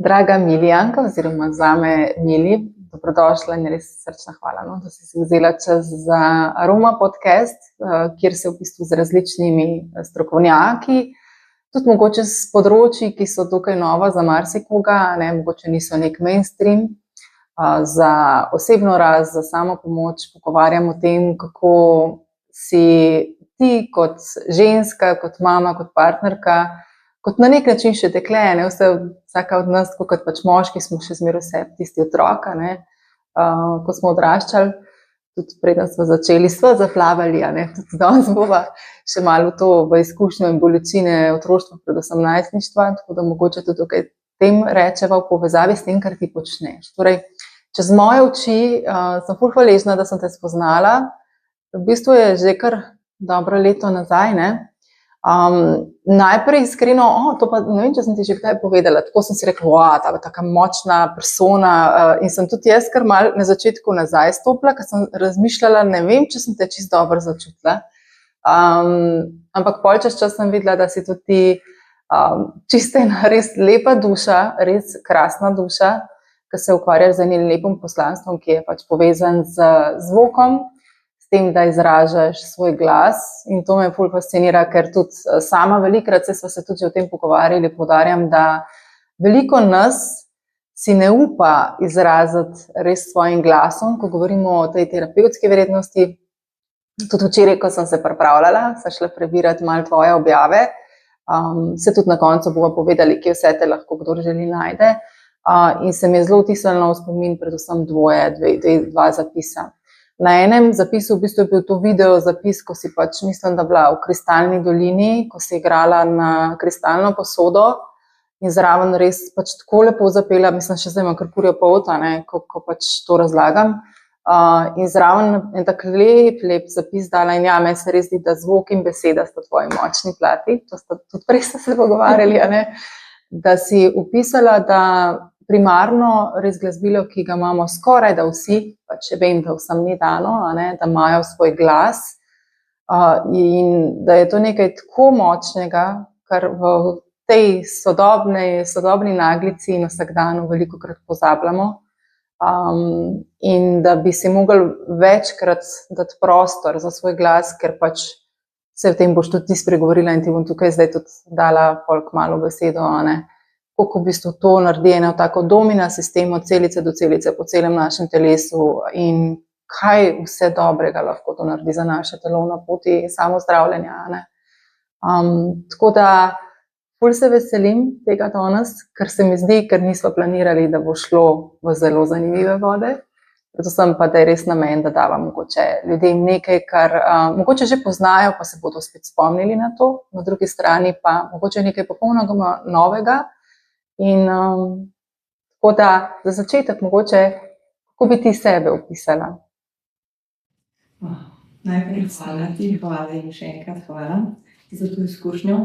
Draga Milijanka, oziroma zame Mili, dobrodošla in res srčna hvala, no, da si si vzela čas za Aroma podcast, kjer se v bistvu z različnimi strokovnjaki, tudi mogoče s področji, ki so tukaj nova za marsikoga, ne, mogoče niso nek mainstream, za osebno rast, za samo pomoč, pogovarjam o tem, kako si ti kot ženska, kot mama, kot partnerka, kot na nek način še dekle, ne, vsaka od nas, kot pač moški, smo še zmeraj vse tisti otroka, ne, ko smo odraščali, tudi preden smo začeli, sva zaflavali, ne, tudi danes bova še malo to v izkušnjo in bolečine otroštva, predvsem najstništva, tako da mogoče tudi tukaj tem rečeva v povezavi s tem, kar ti počneš. Torej, čez moje oči sem ful hvaležna, da sem te spoznala, v bistvu je že kar dobro leto nazaj, ne. Najprej iskreno, to pa ne vem, če sem ti že kdaj povedala, tako sem si rekla, ta taka močna persona, in sem tudi jaz kar malo na začetku nazaj stopila, ker sem razmišljala, ne vem, če sem te čisto dobro začutila, ampak pol čez čas sem videla, da si tudi ti čisto ena res lepa duša, res krasna duša, ki se ukvarjaš z enim lepim poslanstvom, ki je pač povezan z zvokom, tem, da izražaš svoj glas, in to me ful fascinira, ker tudi sama velikokrat, sva se tudi o tem pogovarjali, poudarjam, da veliko nas si ne upa izraziti res svojim glasom, ko govorimo o tej terapevtski vrednosti. Tudi včeraj, ko sem se pripravljala, sem šla prebirati malo tvoje objave, se tudi na koncu bova povedali, kje vse te lahko kdor želi najde, in se mi je zelo vtisnilo v spomin predvsem dva zapisa. Na enem zapisu v bistvu je bil to video zapis, ko si pač, mislim, da bila v Kristalni dolini, ko si igrala na kristalno posodo in zraven res pač tako lepo zapela, mislim, še zdaj imam kar kurjo polt, ko pač to razlagam, in zraven en tak lep zapis dala in meni se res zdi, da zvok in beseda sta tvoji močni plati, to sta tudi prej ste se pogovarjali, da si opisala, da primarno res glasbilo, ki ga imamo skoraj da vsi, pa če vem, da vsem ni dano, da imajo svoj glas, in da je to nekaj tako močnega, kar v tej sodobni naglici in vsakdanu velikokrat pozabljamo, in da bi si mogli večkrat dati prostor za svoj glas, ker pač se v tem boš tudi ti spregovorila in ti bom tukaj zdaj tudi dala folk malo besedo, kako v bistvu to naredi eno tako domina sistem od celice do celice po celem našem telesu in kaj vse dobrega lahko to naredi za naše telo na poti samozdravljenja. Tako da ful se veselim tega danes, ker se mi zdi, ker nismo planirali, da bo šlo v zelo zanimive vode, predvsem pa, da je res namen, da dava mogoče ljudem nekaj, kar mogoče že poznajo, pa se bodo spet spomnili na to, na drugi strani pa mogoče nekaj popolnoma novega. In tako da za začetek mogoče, kako bi ti sebe opisala? Najprej hvala in še enkrat hvala za to izkušnjo.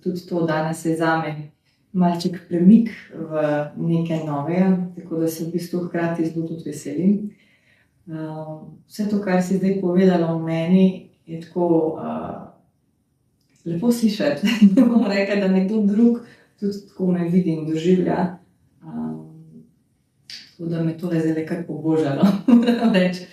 Tudi to danes je zame malček premik v nekaj novega, tako da se v bistvu hkrati zelo tudi veselim. Vse to, kar si zdaj povedala o meni, je tako lepo slišati. Bom rekla, da nekdo drug tudi tako me vidi in doživlja. Tako da me tole zdaj kar pobožalo, moram reči.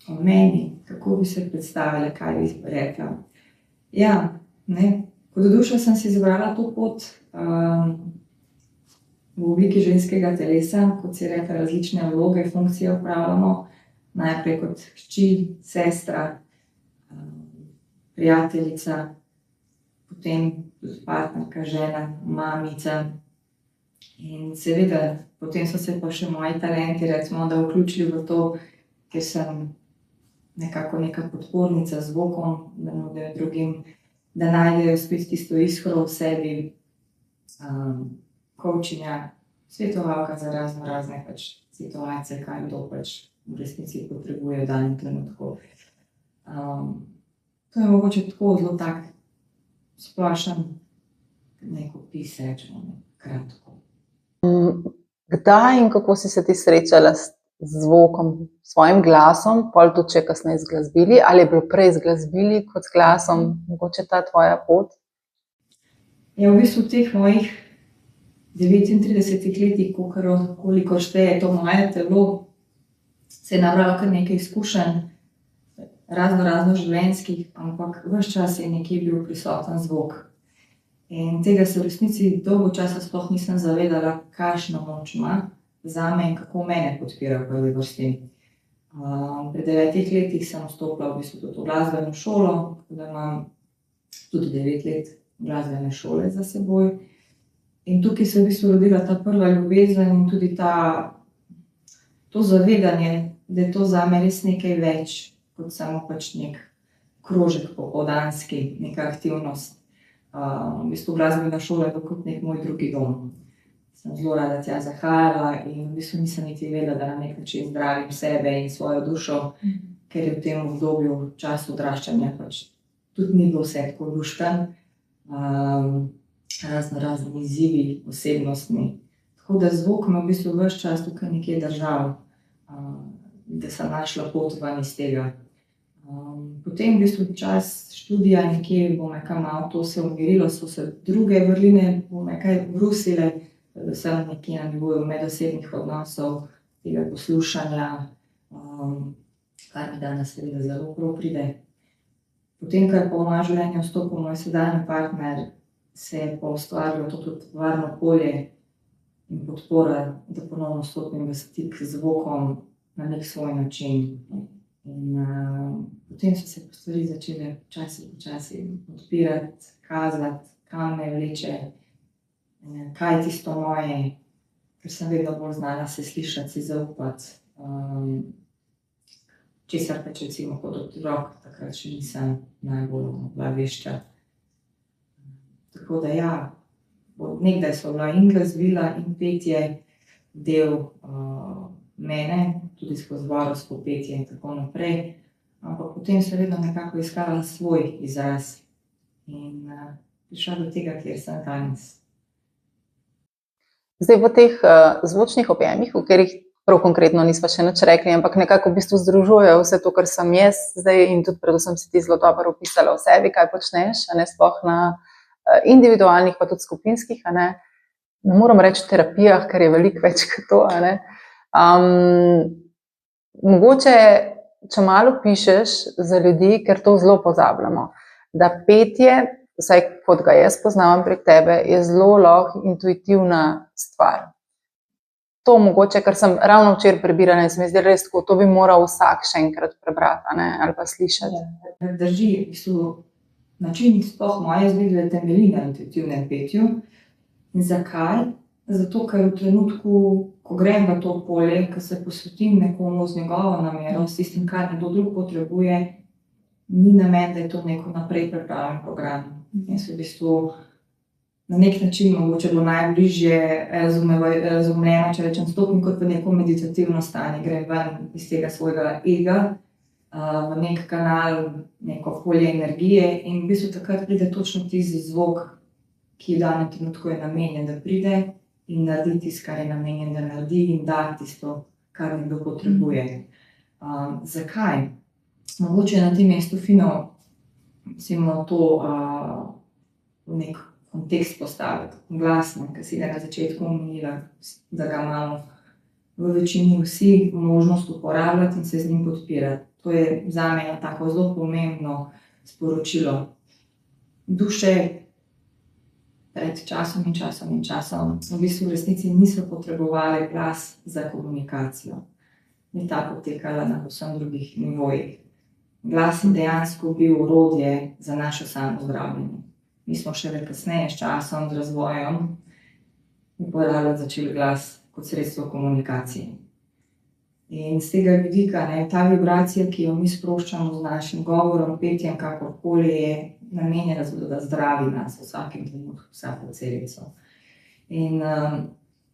O meni, kako bi se predstavila, kaj bi rekla. Ja, kot duša sem si izbrala to pot v obliki ženskega telesa, kot si rekla, različne vloge, funkcije opravljamo. Najprej kot hči, sestra, prijateljica, potem tudi partnerka, žena, mamica. In seveda, potem so se pa še moji talenti, recimo, da vključili v to, ker sem nekako neka podpornica z zvokom, da nudijo drugim, da najdejo spet tisto iskro v sebi, coachinja, svetovalka za razne pač situacije, kaj kdo pač v resnici potrebuje v danem trenutku. To je mogoče tako zelo tak splošen nek opis, rečemo, kratko. Kdaj in kako si se ti srečala s zvokom, svojim glasom, pol tudi še kasneje z glasbili, ali je bilo prej z glasbili kot z glasom, mogoče ta tvoja pot? Ja, v bistvu v teh mojih 39 letih, koliko šteje to moje telo, se je nabralo kar nekaj izkušenj, razno življenjskih, ampak ves čas je nekje bil prisoten zvok. In tega se v resnici dolgo časa sploh nisem zavedala, kakšno moč ima zame in kako mene podpira v prvi vrsti. Pri 9 letih sem vstopila v bistvu tudi v glasbeno šolo, tako da imam tudi 9 let glasbene šole za seboj. In tukaj se je v bistvu rodila ta prva ljubezen in tudi to zavedanje, da je to zame res nekaj več, kot samo pač nek krožek popoldanski, neka aktivnost. V bistvu glasbena šola je kot nek moj drugi dom. Sem zelo rada tja zahajala in v bistvu nisem niti vedela, da na nek način zdravim sebe in svojo dušo, ker je v tem obdobju, času odraščanja pač tudi ni bilo vse tako luštno. Razni izzivi, osebnostni. Tako da zvok me v bistvu ves čas tukaj nekje držal, da sem našla pot ven iz tega. Potem v bistvu čas študija nekje bo me kaj malo to se umirilo, so se druge vrline bo me kaj brusile, predvsem nekje na nivoju medosebnih odnosov, tega poslušanja, kar mi danes seveda zelo prav pride. Potem, ko je pa v moje življenje vstopil moj sedanji partner, se je pa ustvarilo to tudi varno polje in podpora, da ponovno stopim v stik z zvokom na nek svoj način. In potem so se stvari začele počasi odpirati, kazati, kam me vleče, kaj je tisto moje, ker sem vedno bolj znala se slišati, si zaupati. Česar pač recimo kot otrok, takrat še nisem najbolj bila vešča. Tako da ja, od nekdaj so bila in glasbila in petje del mene, tudi skozi zborovsko petje in tako naprej. Ampak potem sem vedno nekako iskala svoj izraz in prišla do tega, kjer sem danes. Zdaj v teh zvočnih objemih, v katerih prav konkretno nisva še nič rekli, ampak nekako v bistvu združujejo vse to, kar sem jaz zdaj in tudi predvsem si ti zelo dobro opisala o sebi, kaj počneš, sploh na individualnih pa tudi skupinskih, ne moram reči terapijah, ker je veliko več kot to, mogoče, če malo pišeš za ljudi, ker to zelo pozabljamo, da petje, vsaj kot ga jaz poznam prek tebe, je zelo lahko intuitivna stvar. To mogoče, kar sem ravno včeraj prebirala in se mi zdi res tako, to bi moral vsak še enkrat prebrati, ali pa slišati. Drži, v bistvu način sploh moje izvedbe temelji na intuitivnem petju. In zakaj? Zato, ker v trenutku, ko grem v to polje, ko se posvetim nekomu z njegovo namero, s tistim, kar nekdo drug potrebuje, ni namen, da je to neko naprej pripravljen program. Jaz v bistvu na nek način mogoče bilo najbližje razumljeno, če rečem, stopim kot v neko meditativno stanje, grem ven iz tega svojega ega, v nek kanal, neko polje energije in v bistvu takrat pride točno tisti zvok, ki v danem trenutku je namenjen, da pride in naredi tisto, kar je namenjen, da naredi in da tisto, kar nekdo potrebuje. Zakaj? Mogoče je na tem mestu fino to v nek kontekst postaviti, glasno, ki si ga na začetku omenila, da ga imamo v večini vsi možnost uporabljati in se z njim podpirati. To je zame tako zelo pomembno sporočilo. Duše pred časom in časom v bistvu v resnici niso potrebovali glas za komunikacijo. Ni ta potekala na povsem drugih nivojih. Glas je dejansko bil orodje za naše samozdravljenje. Mi smo šele kasneje s časom, z razvojem uporabljati začeli glas kot sredstvo komunikacije. In z tega vidika, ta vibracija, ki jo mi sproščamo z našim govorom, petjem, kakorkoli je namenjena, da zdravi nas v vsakem trenutku, vsako celico. In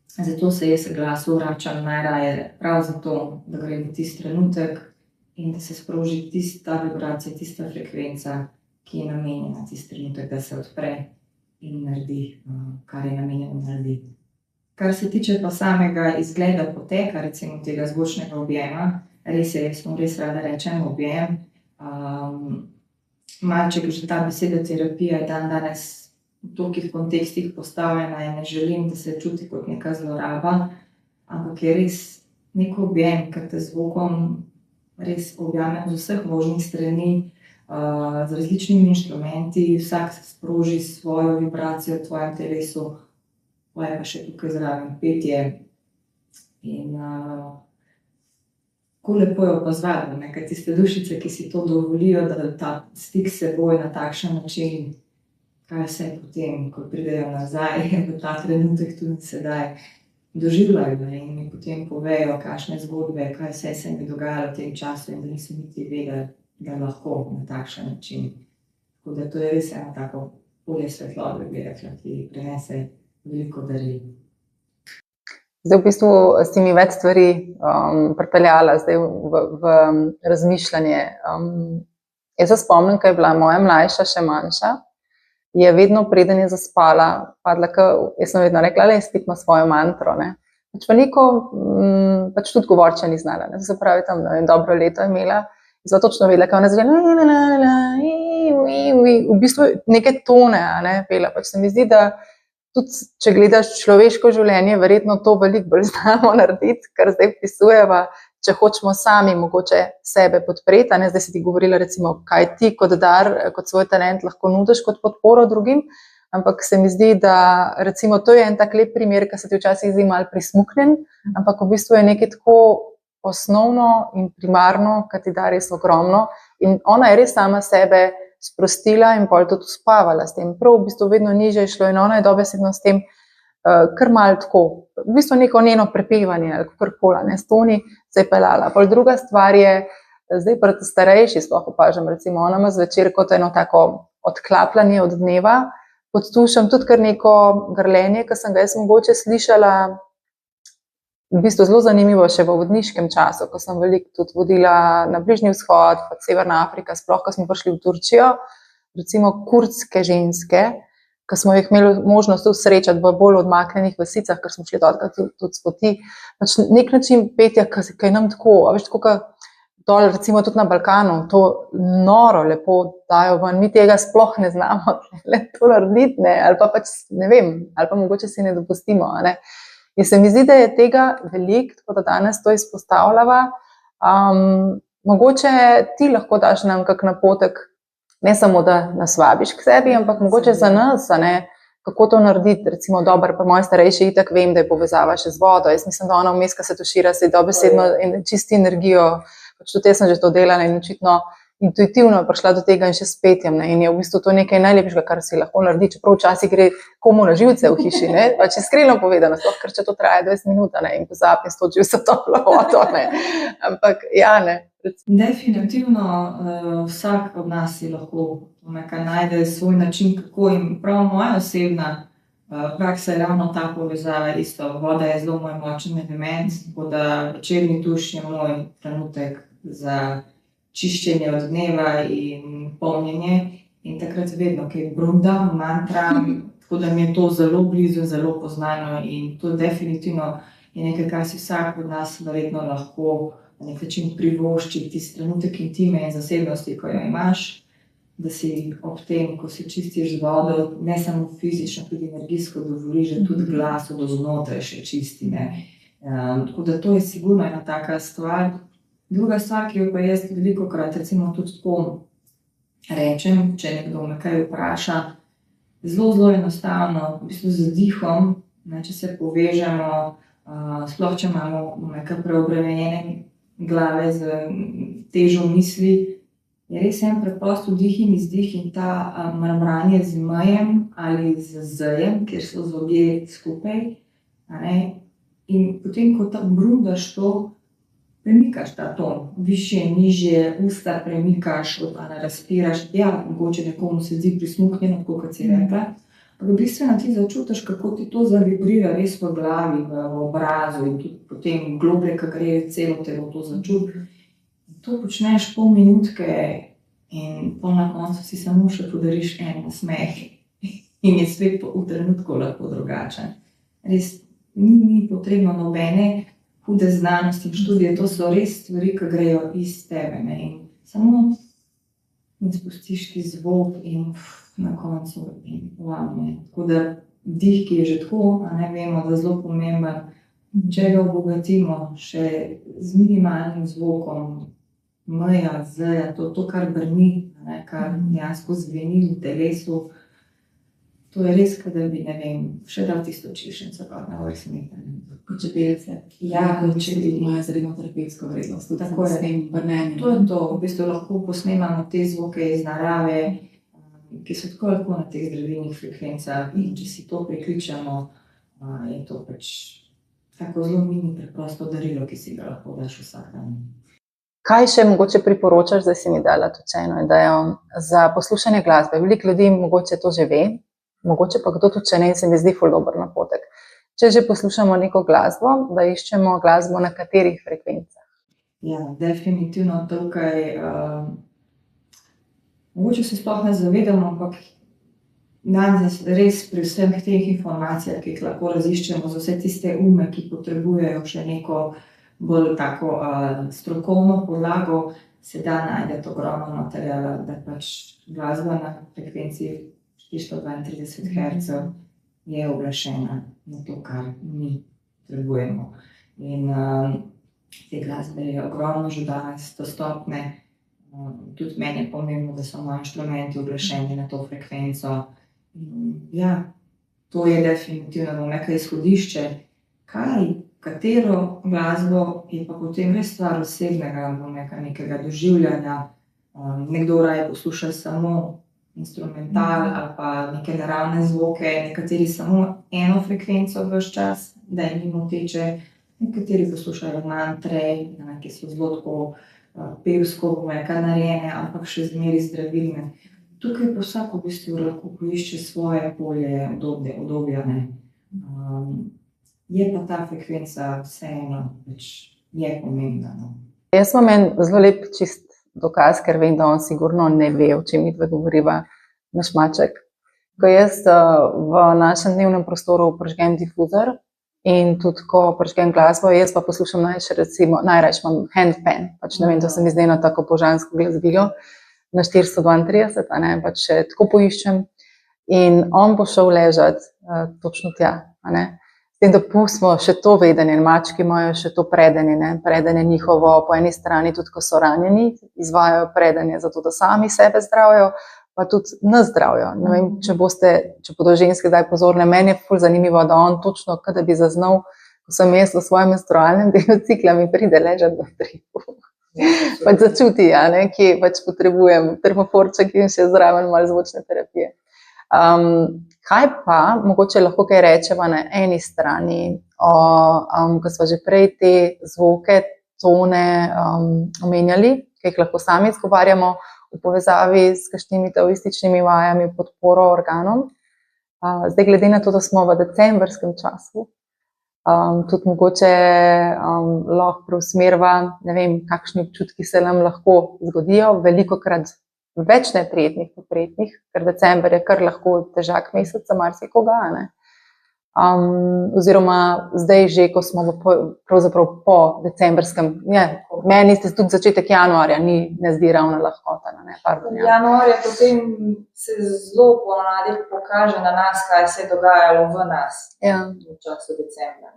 zato se jaz glasu vračam najraje prav zato, da gre v tisti trenutek in da se sproži tista vibracija, tista frekvenca, ki je namenjena tisti trenutek, da se odpre in naredi, kar je namenjeno narediti. Kar se tiče pa samega izgleda poteka, recimo tega zvočnega objema, res je, jaz res rada rečem objem. Malček, že ta beseda terapija je dandanes v tolikih kontekstih postavljena in ne želim, da se čuti kot neka zloraba, ampak je res neko objem, ker te zvokom res objame z vseh možnih strani, z različnimi inštrumenti, vsak se sproži svojo vibracijo v tvojem telesu, tvoje pa še tukaj zraven petje. In kako lepo je opazovati, ker tiste dušice, ki si to dovolijo, da ta stik s seboj na takšen način, kaj vse potem, ko pridejo nazaj v ta trenutek tudi sedaj, doživljajo in mi potem povejo, kakšne zgodbe, kaj vse se mi dogajalo v tem času in da nisem niti vedela, da lahko na takšen način. Tako da to je res eno tako polje svetlobe, bi rekla, ki prinese veliko daril. Zdaj v bistvu si mi več stvari pripeljala zdaj v razmišljanje. Jaz se spomnim, ko je bila moja mlajša še manjša, je vedno preden je zaspala, padla, jaz sem vedno rekla, le spit ima svojo mantro, ne. Pač pa neko, pač tudi govorča ni znala, ne. Se pravi, tam, ne vem, dobro leto je imela, zato točno vedela, kaj ona zvela, v bistvu neke tone, ne, pela. Pač se mi zdi, da tudi, če gledaš človeško življenje, verjetno to veliko bolj znamo narediti, kar zdaj vpisujeva, če hočemo sami mogoče sebe podpreti, ne, zdaj si ti govorila recimo, kaj ti kot dar, kot svoj talent lahko nudiš kot podporo drugim, ampak se mi zdi, da recimo to je en tak lep primer, ki se ti včasih zdi malo prismuknjen, ampak v bistvu je nekaj tako osnovno in primarno, kar ti da res ogromno in ona je res sama sebe sprostila in pol tudi uspavala s tem. Prav v bistvu vedno nižje je šlo in ona je dobesedno s tem kar malo tako, v bistvu neko njeno prepevanje ali kakorkoli, ne, s toni se je peljala. Pol druga stvar je, zdaj pri starejši sploh opažam, recimo ona ima zvečer kot eno tako odklapljanje od dneva, podtušam tudi kar neko grlenje, ki sem ga jaz mogoče slišala, v bistvu zelo zanimivo še v vodniškem času, ko sem veliko tudi vodila na Bližnji vzhod, pa Severna Afrika, sploh, ko smo prišli v Turčijo, recimo kurdske ženske, ko smo jih imeli možnost srečati v bolj odmaknjenih vasicah, ker smo šli tudi s poti, pač nek način petja, ki je nam tako, a veš, tako, dol, recimo tudi na Balkanu, to noro lepo dajo ven, mi tega sploh ne znamo to narediti, ne, ali pa pač, ne vem, ali pa mogoče si ne dopustimo, ne. In se mi zdi, da je tega veliko, tako da danes to izpostavljava. Mogoče ti lahko daš nam kak napotek, ne samo, da nas vabiš k sebi, ampak mogoče za nas, ne, kako to narediti, recimo dobro, pa moji starejši itak vem, da je povezava še z vodo, jaz mislim, da ona vmes, ko se tušira, se dobesedno čisti energijo, pač tudi jaz sem že to delala in očitno intuitivno prišla do tega in še s petjem, ne, in je v bistvu to nekaj najlepšega, kar si lahko naredi, čeprav včasih gre komu na živce v hiši, ne, pač iskreno povedano, sploh, ker če to traja 20 minut, ne, in pozabi stoči vse toplo vodo, ne, ampak ja, ne. Definitivno vsak od nas si lahko nekaj najde svoj način, kako in prav moja osebna praksa je ravno ta povezava, isto, voda je zelo moj močen element, tako da večerni tuš je moj trenutek za čiščenje od dneva in polnjenje in takrat vedno kaj brundam, mantram, tako da mi je to zelo blizu, zelo poznano in to definitivno je nekaj, kar si vsak od nas verjetno lahko na nek način privošči, tisti trenutek intime in zasebnosti, ko jo imaš, da si ob tem, ko si čistiš z vodo, ne samo fizično, tudi energijsko dovoliš, da tudi glas od znotraj še čisti, ne. Tako da to je sigurno ena taka stvar. Druga stvar, ki jo pa jaz velikokrat recimo tudi tako rečem, če nekdo me kaj vpraša, zelo enostavno, v bistvu z dihom, ne, če se povežemo, sploh če imamo nekaj preobremenjene glave z težo misli, je res en preprost vdih in izdih in ta mrmranje z m-jem ali z z-jem, kjer so zobje skupaj, ne, in potem, ko tam brundaš to, premikaš ta ton, višje, nižje, usta premikaš, razpiraš, ja, mogoče nekomu se zdi prismuknjeno, tako kot si rekla, ampak bistveno ti začutiš, kako ti to zavibrira res v glavi, v obrazu in tudi potem globlje, ko gre celo telo to začuti. To počneš pol minutke in pol na koncu si samo še podariš en nasmeh in je svet v trenutku lahko drugačen. Res ni potrebno nobene hude znanosti in študije, to so res stvari, ki grejo iz tebe, ne, in samo in spustiš ti zvok in na koncu in wow, ne. Tako da dih, ki je že tako, a ne vemo, da zelo pomemben, če ga obogatimo še z minimalnim zvokom, meja, zeja, to kar brni, a ne, kar dejansko zveni v telesu, to je res, da bi, ne vem, še dal tisto češenco, pa na vrh smeta. Čebelce. Ja, čebelce imajo zredno terapevtsko vrednost. Tako je. S tem brnenjem. To je to, v bistvu lahko posnemamo te zvoke iz narave, ki so tako na teh zdravilnih frekvencah in če si to prikličemo, je to pač tako zelo mini preprosto darilo, ki si ga lahko daš vsak dan. Kaj še mogoče priporočaš, da si mi dala tudi eno idejo za poslušanje glasbe? Veliko ljudi mogoče to že ve, mogoče pa kdo tudi ne in se mi zdi ful dober napotek. Če že poslušamo neko glasbo, da iščemo glasbo na katerih frekvencah? Ja, definitivno tukaj, mogoče se sploh ne zavedamo, ampak danes res pri vseh teh informacijah, ki jih lahko raziščemo za vse tiste ume, ki potrebujejo še neko bolj tako strokovno podlago, se da najti ogromno materiala, da pač glasba na frekvenci 432 Hz je uglašena na to, kar mi potrebujemo. In te glasbe je ogromno že danes dostopne. Tudi meni je pomembno, da so moji inštrumenti uglašeni na to frekvenco. Ja, to je definitivno neko izhodišče. Katero glasbo je pa potem res stvar osebnega, nekega doživljanja. Nekdo raje posluša samo instrumental ali pa neke naravne zvoke, nekateri samo eno frekvenco ves čas, da jim ni moteče, nekateri poslušajo mantre, ki so zelo tako pevsko narejene, ampak še zmeraj zdravilne. Tukaj pa vsak v bistvu lahko poišče svoje polje udobja. Je pa ta frekvenca vseeno, je pomembna. Jaz imam en zelo lep čist dokaz, ker vem, da on sigurno ne ve, o čem midva govoriva, naš maček. Ko jaz v našem dnevnem prostoru prižgem difuzor in tudi ko prižgem glasbo, jaz pa poslušam najraje imam handpan, pač ne vem, to se mi zdi eno tako božansko glasbilo na 432, a ne, pač še tako poiščem in on bo šel ležati točno tja, a ne. S tem, da pustimo še to vedenje, mački imajo še to predenje, predenje njihovo po eni strani, tudi ko so ranjeni, izvajajo predenje zato, da sami sebe zdravijo, pa tudi nas zdravijo. Ne vem, če bodo ženske zdaj pozorne, meni je ful zanimivo, da on točno, kada bi zaznal, ko sem jaz v svojem menstrualnem delu cikla, mi pride ležati do tripu. Pač začuti, kje pač potrebujem termoforček in še zraven malo zvočne terapije. Kaj pa, mogoče lahko kaj rečeva na eni strani, ko smo že prej te zvoke, tone omenjali, ki jih lahko sami izgovarjamo v povezavi s kakšnimi taoističnimi vajami, podporo organom. Zdaj, glede na to, da smo v decembrskem času, tudi mogoče lahko preusmerva, ne vem, kakšni občutki se nam lahko zgodijo, velikokrat več neprijetnih kot prijetnih, ker december je kar lahko težak mesec za marsikoga, ne. Oziroma zdaj že, ko smo pravzaprav po decembrskem, meni se tudi začetek januarja ne zdi ravno lahkota. Januarja potem se zelo ponavadi pokaže na nas, kaj se je dogajalo v nas v času decembra.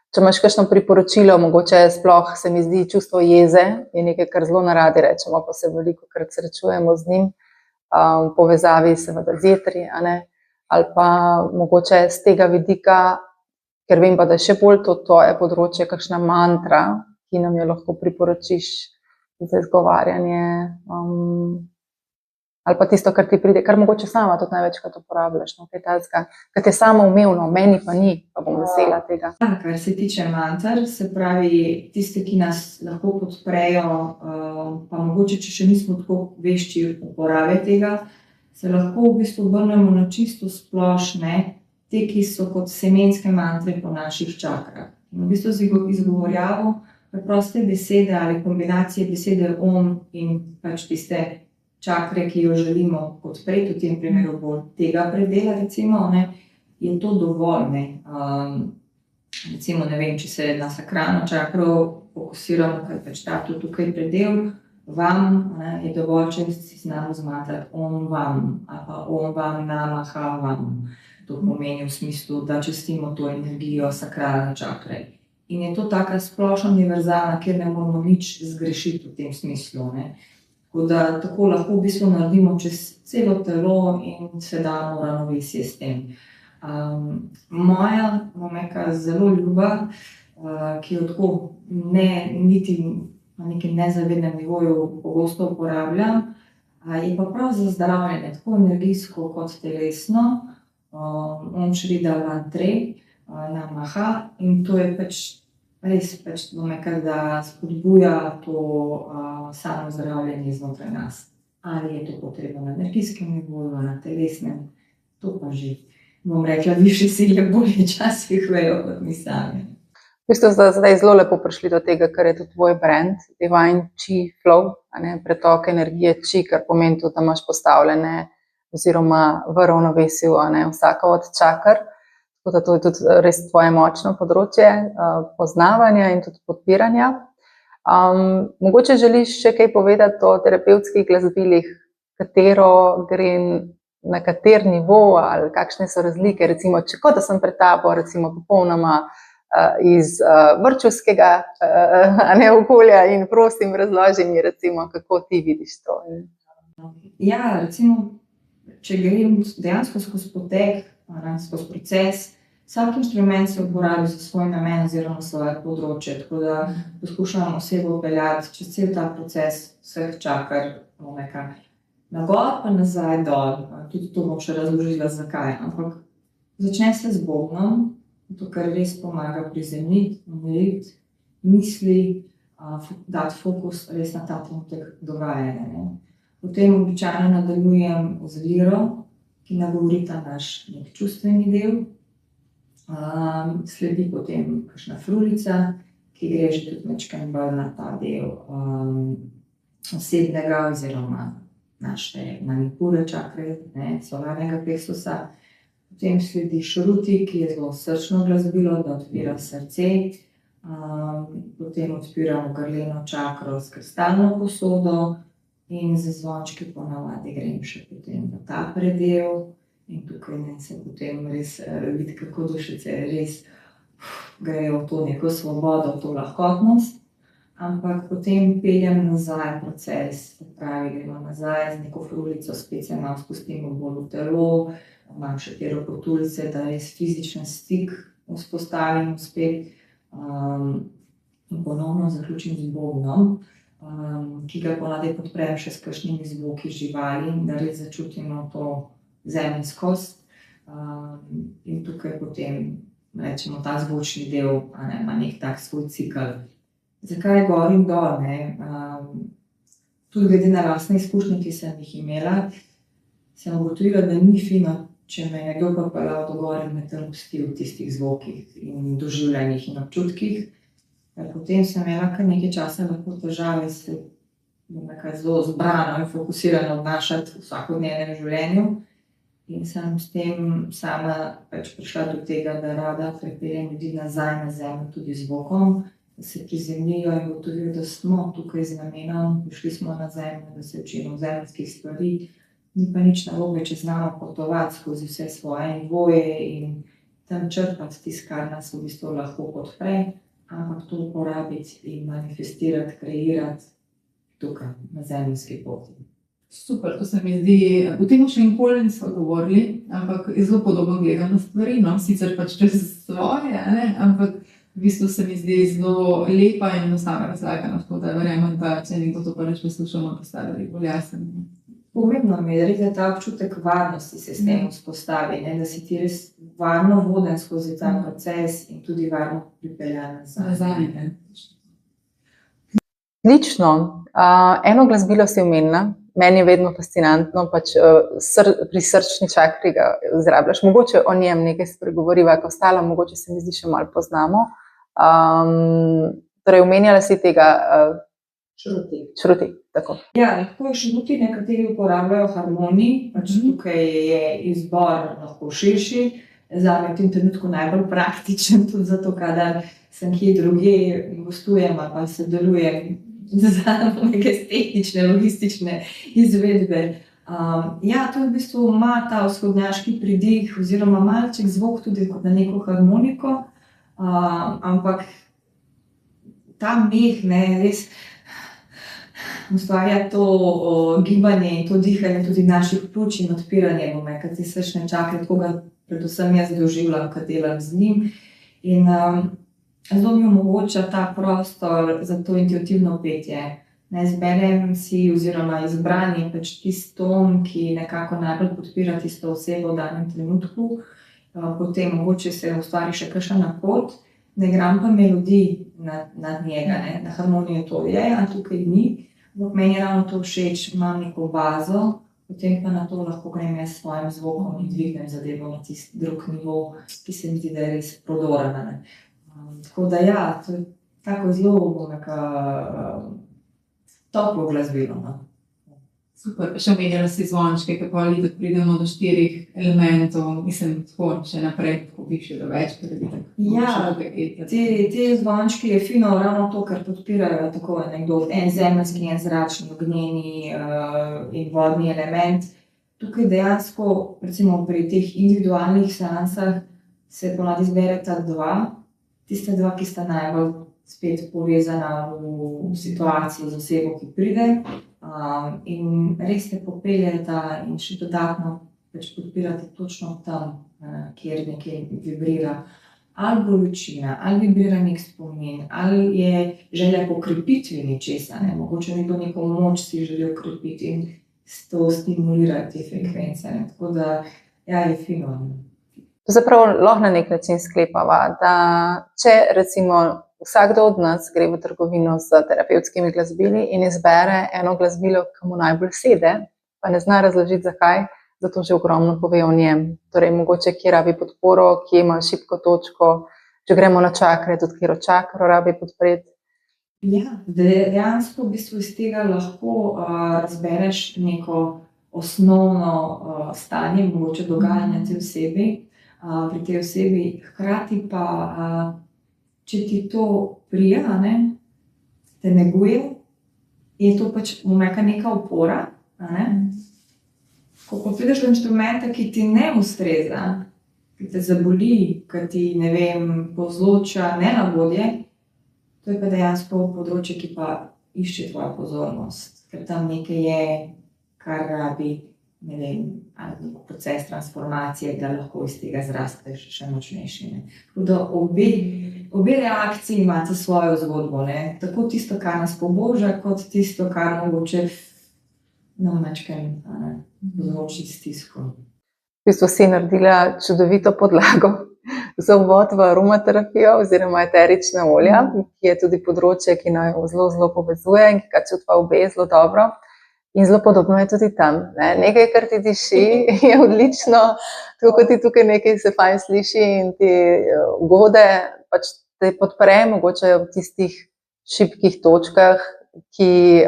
Če imaš kakšno priporočilo, mogoče sploh se mi zdi čustvo jeze, je nekaj, kar zelo naradi rečemo, pa se velikokrat srečujemo z njim, v povezavi seveda z jetri, ali pa mogoče z tega vidika, ker vem pa, da je še bolj to tvoje področje, kakšna mantra, ki nam jo lahko priporočiš za izgovarjanje, ali pa tisto, kar ti pride, kar mogoče sama tudi največkrat uporabljaš, kaj tazga, kar ti je samoumevno, meni pa ni, pa bom vesela tega. Kar se tiče mantar, se pravi, tiste, ki nas lahko podprejo, pa mogoče, če še nismo tako vešči uporabe tega, se lahko v bistvu obrnemo na čisto splošne, te, ki so kot semenske mantre po naših čakrah. V bistvu z izgovorjavo preproste besede ali kombinacije besede in pač tiste čakre, ki jo želimo podpreti, v tem primeru bolj tega predela, recimo, je to dovolj. Recimo, ne vem, če se na sakralno čakro fokusiramo, kaj pač ta tukaj predel, vam, je dovolj, če si znamo zmatrati on vam, ali pa on vam, namaha vam. To pomeni v smislu, da častimo to energijo sakralne čakre. In je to taka splošna univerzalna, kjer ne moramo nič zgrešiti v tem smislu. Tako da tako lahko v bistvu naredimo čez celo telo in se damo ravnovesje s tem. Moja, zelo ljuba, ki jo tako niti na nekem nezavednem nivoju pogosto uporabljam, je pa prav za zdravljenje, tako energijsko kot telesno. Om Shri Dalvantre, namaha, in to je res, da spodbuja to samo zdravljenje znotraj nas. Ali je to potrebno na energijskem nivoju, na telesnem, to pa že, bom rekla, višje sile bolje včasih vejo kot mi sami. V bistvu ste zdaj zelo lepo prišli do tega, kar je tudi tvoj brand, Divine Chi Flow, pretok energije Chi, kar pomeni tudi, da imaš postavljene oziroma v ravnovesju vsaka od čakr. Tako da to je tudi res tvoje močno področje poznavanja in tudi podpiranja. Mogoče želiš še kaj povedati o terapevtskih glasbilih, katero gre na kater nivo ali kakšne so razlike, recimo, če kot da sem pred tabo, recimo popolnoma iz vrtčevskega okolja in prosim, razloži mi, recimo, kako ti vidiš to. Ja, recimo, če grem dejansko skozi potek, skozi proces, vsak inštrument se uporabi za svoj namen oziroma svoje področje, tako da poskušam osebo peljati čez cel ta proces vseh čakr, na gor pa nazaj dol, tudi to bom še razložila zakaj, ampak začne se z bobnom, to, kar res pomaga prizemljiti, umiriti misli, dati fokus res na ta trenutek dogajanja. Potem običajno nadaljujem z liro, ki nagovori ta naš nek čustveni del. Sledi potem kakšna frulica, ki gre že tudi majčkeno bolj na ta del osebnega oziroma naše manipure čakre, solarnega pleksusa. Potem sledi šruti, ki je zelo srčno glasbilo, da odpira srce. Potem odpiramo grleno čakro s kristalno posodo in z zvončki ponavadi grem še potem v ta predel. In tukaj se potem res vidi, kako dušice res grejo v to neko svobodo, v to lahkotnost. Ampak potem peljem nazaj proces, gremo nazaj z neko frulico, spet se nam spustimo bolj v telo. Imam še te rokotulice, da res fizičen stik vzpostavim spet. In ponovno zaključim z bobnom, ki ga ponavadi podprem še s kakšnimi zvoki živali, da res začutimo to zemeljskost. In tukaj potem, rečemo, ta zvočni del ima nek tak svoj cikel. Zakaj gor in dol? Tudi glede na lastne izkušnje, ki sem jih imela, sem ugotovila, da ni fino, če me je nekdo pripeljal do gor in me tam pustil v tistih zvokih in doživljanjih in občutkih. Potem sem imela kar nekaj časa lahko težave se zelo zbrano in fokusirano obnašati v vsakodnevnem življenju. In sem s tem sama prišla do tega, da rada pripeljem ljudi nazaj na zemljo tudi z zvokom, da se prizemljijo in ugotovijo, da smo tukaj z namenom, prišli smo na zemljo, da se učimo zemeljskih stvari. Ni pa nič narobe, če znamo potovati skozi vse svoje nivoje in tam črpati tisto, kar nas v bistvu lahko podpre, ampak to uporabiti in manifestirati, kreirati tukaj, na zemeljski poti. Super, to se mi zdi, o tem še nikoli nismo govorili, ampak je zelo podobno gledam na stvari, sicer pač čez svoje, ampak v bistvu se mi zdi zelo lepa in enostavna razlaga, tako da verjamem, da če nekdo to prvič poslušamo, postane bolj jasen. Pomembno mi je, da res ta občutek varnosti se s tem vzpostavi, da si ti res varno voden skozi ta proces in tudi varno pripeljan nazaj. Odlično. Eno glasbilo si omenila, meni je vedno fascinantno, pač pri srčni čakri ga izrabljaš. Mogoče o njem nekaj spregovoriva, ko ostalo mogoče se mi zdi še malo poznamo. Torej, omenjala si tega šruti, tako. Ja, lahko šruti nekateri uporabljajo harmonij, pač tukaj je izbor lahko širši. Zame v tem trenutku najbolj praktičen, tudi zato, kadar sem kje drugje gostujem ali pa sodelujem, za neke tehnične, logistične izvedbe. Ja, to v bistvu ima ta vzhodnjaški pridih oziroma malček zvok tudi kot na neko harmoniko, ampak ta meh, ne, res ustvarja to gibanje in to dihanje tudi naših pljuč in odpiranje, ker ti srčne čakre, tako ga predvsem jaz doživljam, ko delam z njim. In zelo mi omogoča ta prostor za to intuitivno petje. Ne, izberem si oziroma izbrani tisti ton, ki nekako najbolj podpira tisto osebo v danem trenutku. Potem mogoče se ustvari še kakšen akord, ne igram pa melodij nad njega, ne. Na harmoniji to je, a tukaj ni. Ampak meni je ravno to všeč, imam neko bazo, potem pa na to lahko grem jaz s svojim zvokom in dvignem zadevo na tisti drug nivo, ki se mi zdi, da je res prodoren, ne. Tako da ja, to je tako zelo toplo glasbilo, no. Super, še omenjala si zvončke, kako ali da pridemo do 4 elementov, mislim, tako še naprej, tako bi še do več. Ja, te zvončki je fino ravno to, kar podpirajo tako nekdo, en zemeljski, en zračni, ognjeni in vodni element. Tukaj dejansko, recimo pri teh individualnih seansah, se ponavadi izbereta dva, tista dva, ki sta najbolj spet povezana v situaciji z osebo, ki pride. In res te popeljeta in še dodatno podpirate točno tam, kjer nekaj vibrira. Ali bolečina, ali vibrira nek spomin, ali je želja po krepitvi nečesa, ne. Mogoče nekdo neko moč si želi okrepiti in to stimulira te frekvence, ne. Tako da, ja, je fino. Zapravo lahko na nek način sklepava, da če recimo vsakdo od nas gre v trgovino s terapevtskimi glasbili in izbere eno glasbilo, ki mu najbolj sede, pa ne zna razložiti zakaj, zato že ogromno pove o njem. Torej, mogoče kje rabi podporo, kje ima šibko točko, če gremo na čakre, tudi katero čakro rabi podpreti. Ja, dejansko v bistvu iz tega lahko razbereš neko osnovno stanje, mogoče dogajanje te osebi, pri tej osebi, hkrati pa če ti to prija, ne, te neguje, je to neka opora, ne. Ko pa prideš do inštrumenta, ki ti ne ustreza, ki te zaboli, ki ti, ne vem, povzroča nelagodje, to je pa dejansko področje, ki pa išče tvojo pozornost, ker tam nekaj je, kar rabi, ne vem, ali proces transformacije, da lahko iz tega zrasteš še močnejši, ne. Tako da obe reakciji imate svojo zgodbo, ne. Tako tisto, kar nas poboža, kot tisto, kar mogoče nam majčkeno povzroči stisko. V bistvu si naredila čudovito podlago za uvod v aromaterapijo oziroma eterična olja, ki je tudi področje, ki naju zelo, zelo povezuje in ki ga čutva obe zelo dobro. In zelo podobno je tudi tam, ne. Nekaj, kar ti diši, je odlično, tako kot ti tukaj nekaj se fajn sliši in ti gode, te podpre mogoče v tistih šibkih točkah, ki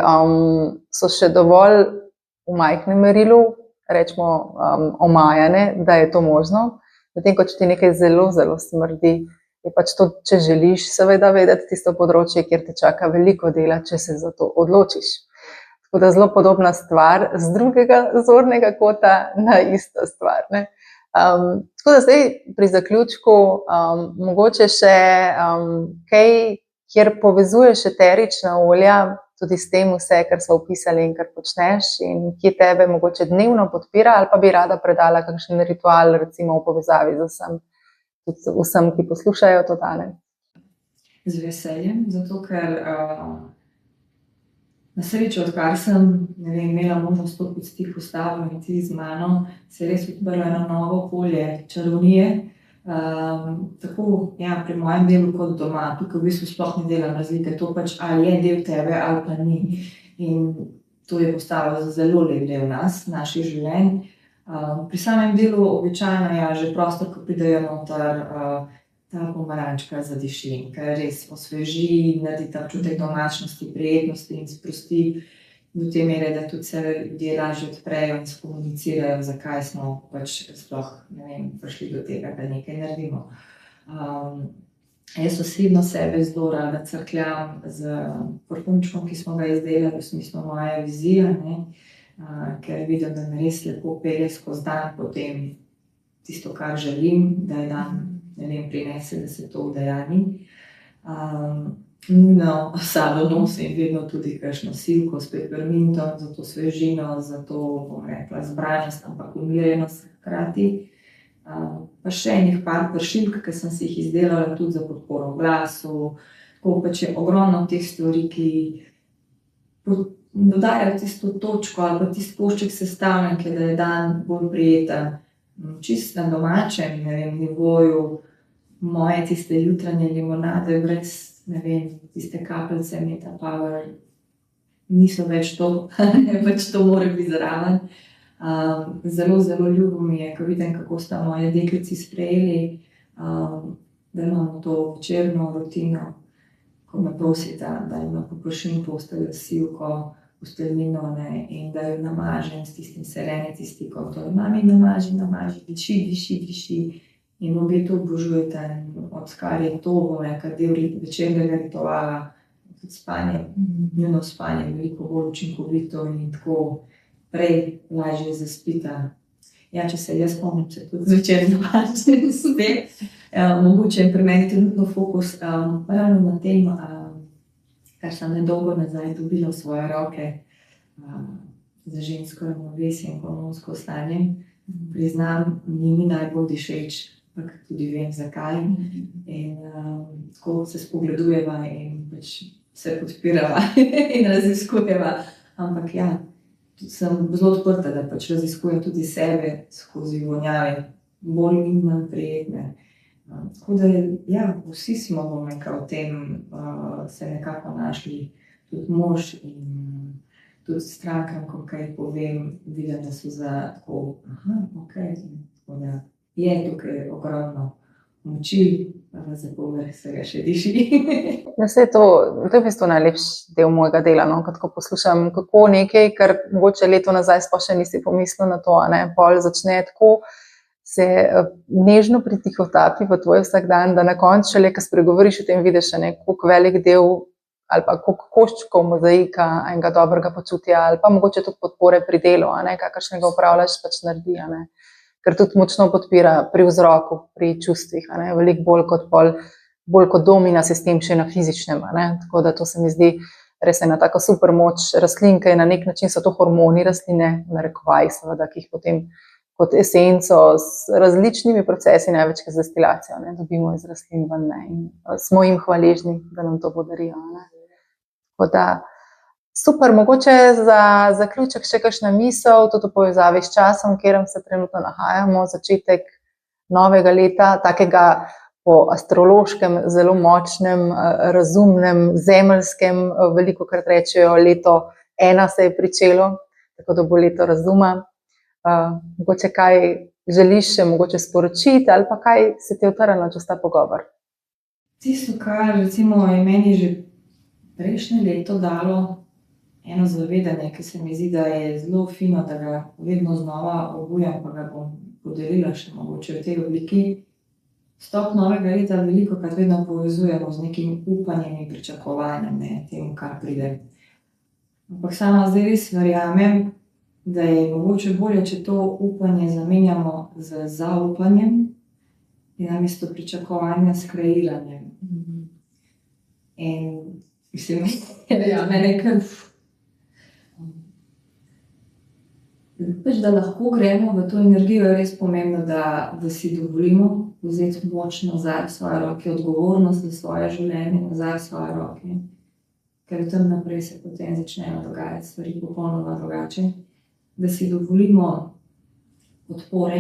so še dovolj v majhnem merilu, rečemo omajane, da je to možno. Medtem ko če ti nekaj zelo, zelo smrdi, je to, če želiš seveda vedeti tisto področje, kjer te čaka veliko dela, če se za to odločiš. Tako da zelo podobna stvar z drugega zornega kota na isto stvar, ne. Tako da zdaj pri zaključku mogoče še kaj, kjer povezuješ eterična olja tudi s tem vse, kar so opisali in kar počneš in ki tebe mogoče dnevno podpira ali pa bi rada predala kakšen ritual, recimo v povezavi z vsem, ki poslušajo to danes. Z veseljem, zato ker na srečo, odkar sem, ne vem, imela možnost stopiti s tih postavo in ti z mano, se je res odprlo eno novo polje čarovnije. Tako, ja, pri mojem delu kot doma, tukaj v bistvu sploh ne delam razlike, to ali je del tebe ali pa ni. In to je postalo zelo lep del nas, naših življenj. Pri samem delu običajno je že prostor, ko pridejo noter, ta pomarančka zadiši, ker res osveži, naredi ta občutek domačnosti, prijetnosti in sprosti do te mere, da tudi se ljudje lažje odprejo in skomunicirajo, zakaj smo sploh, ne vem, prišli do tega, da nekaj naredimo. Jaz osebno sebe zelo rada crkljam z parfumčkom, ki smo ga izdelali v smislu moja vizija, ne, ker vidim, da me res lepo pelje skozi dan, potem tisto, kar želim, da je dan, ne vem, prinese, da se to udejanji. Nujno sabo nosim vedno tudi kakšno silko s pepermintom, za to svežino, za to, bom rekla, zbranost, ampak umirjenost hkrati. Pa še enih par pršilk, ki sem si jih izdelala tudi za podporo glasu. Tako pač je ogromno teh stvari, ki dodajajo tisto točko ali pa tisti košček sestavljanke, da je dan bolj prijeten. Čisto na domačem, ne vem, nivoju moje tiste jutranje limonade brez, ne vem, tiste kapljice Meta Power niso več to, pač to mora biti zraven. Zelo, zelo ljubo mi je, ko vidim, kako sta moje deklici sprejeli, da imamo to večerno rutino, ko me prosita, da jim popršim posteljo s sivko, posteljnino, ne, in da jo namažem s tistim serenity-stickom. Torej, mami, namaži, diši. In obe to obožujete, odkar je to, bom rekla, del večernega rituala, tudi spanje, njuno spanje je veliko bolj učinkovito in tako prej lažje zaspita. Ja, če se jaz spomnim, se tudi zvečer namažem spet. Mogoče je pri meni trenutno fokus ravno na tem, kar sem nedolgo nazaj dobila v svoje roke za žensko ravnovesje in hormonsko stanje. Priznam, ni najbolj dišeč, ampak tudi vem, zakaj. In tako se spogledujeva in pač se podpirava in raziskujeva. Ampak ja, sem zelo odprta, da pač raziskujem tudi sebe skozi vonjave, bolj in manj prijetne. Tako da, ja, vsi smo, bom rekla, v tem se nekako našli, tudi mož in tudi strankam, ko kaj povem, vidim, da so za tako, okej, tako da je tukaj ogromno moči, za povrh se ga še diši. Ja, to je v bistvu najlepši del mojega dela, no, ko tako poslušam, kako nekaj, kar mogoče leto nazaj sploh še nisi pomislil na to, a ne, pol začne tako se nežno pritihotapi v tvoj vsakdan, da na koncu šele, ko spregovoriš o tem, vidiš, koliko velik del ali pa koliko koščkov mozaika enega dobrega počutja ali pa mogoče tudi podpore pri delu, kakršnega upravljaš, pač naredi, ker tudi močno podpira pri vzroku, pri čustvih, veliko bolj kot domina sistem še na fizičnem, tako da to se mi zdi res ena tako super moč rastlinke in na nek način so to hormoni rastline, v narekovajih seveda, ki jih potem kot esenco s različnimi procesi, največkrat z destilacijo, dobimo iz rastlin ven, in smo jim hvaležni, da nam to podarijo. Tako da, super, mogoče za zaključek še kakšna misel, tudi v povezavi s časom, v katerem se trenutno nahajamo, začetek novega leta, takega po astrološkem, zelo močnem, razumnem, zemeljskem, velikokrat rečejo, leto 1 se je pričelo, tako da bo leto razuma. Mogoče kaj želiš še mogoče sporočiti ali pa kaj se ti je utrnilo čez ta pogovor? Tisto, kar recimo je meni že prejšnje leto dalo eno zavedanje, ki se mi zdi, da je zelo fino, da ga vedno znova obujam, pa ga bom podelila še mogoče v tej obliki. Vstop novega leta velikokrat vedno povezujemo z nekim upanjem in pričakovanjem, temu, kar pride. Ampak sama zdaj res verjamem, da je mogoče bolje, če to upanje zamenjamo z zaupanjem in namesto pričakovanja s kreiranjem. In mislim, mene kar pač, da lahko gremo v to energijo, je res pomembno, da si dovolimo vzeti moč nazaj v svoje roke, odgovornost za svoje življenje nazaj v svoje roke. Ker tam naprej se potem začnejo dogajati stvari popolnoma drugače. Da si dovolimo podpore,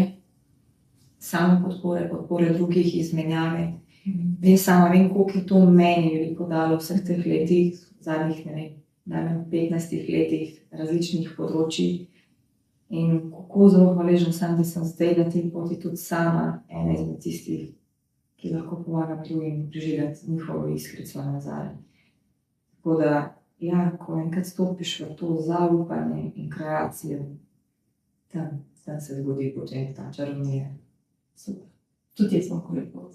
same podpore drugih, izmenjave. Jaz sama vem, koliko je to meni veliko dalo v vseh teh letih, zadnjih, najmanj 15 letih različnih področij. In kako zelo hvaležen sem, da sem zdaj na tej poti tudi sama ena izmed tistih, ki lahko pomagam drugim preživeti njihovo iskrico nazaj. Tako da, ja, ko enkrat stopiš v to zaupanje in kreacijo, tam se zgodi potem ta čarovnija. Super. Tudi jaz sem koliko.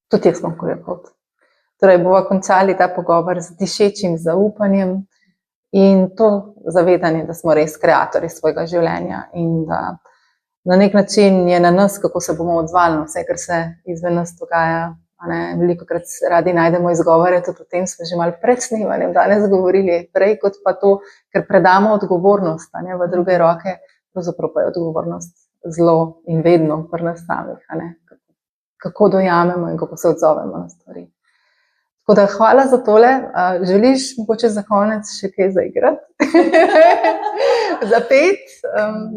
Tudi jaz imam QR-kod. Torej, bomo končali ta pogovor z dišečim zaupanjem in to zavedanje, da smo res kreatorji svojega življenja in da na nek način je na nas, kako se bomo odzvali na vse, kar se izven nas dogaja. Velikokrat radi najdemo izgovore, tudi o tem smo že malo pred snemanjem danes govorili, prej kot pa to, ker predamo odgovornost v druge roke, pravzaprav pa je odgovornost zelo in vedno pri nas samih, kako dojamemo in kako se odzovemo na stvari. Tako da hvala za tole. Želiš mogoče za konec še kaj zaigrati? Zapet?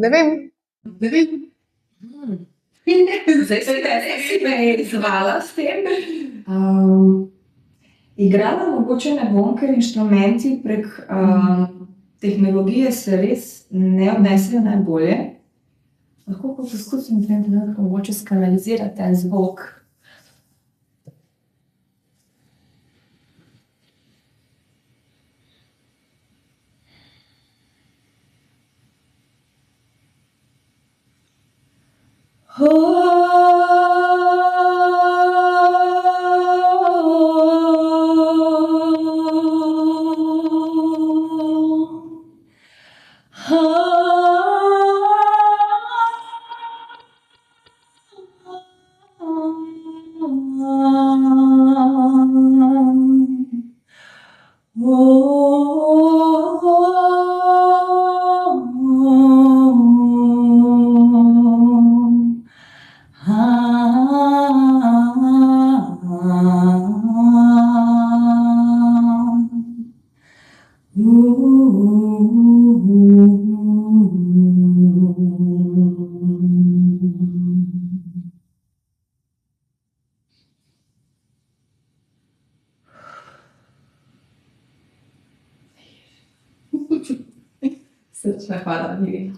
Ne vem. Ne vem. Zdaj si me izvala s tem. Igrala mogoče ne bom, ker inštrumenti prek tehnologije se res ne odnesejo najbolje. Lahko pa poskusim tem trenutku mogoče skanalizirati ten zvok. Srčna hvala, Miri.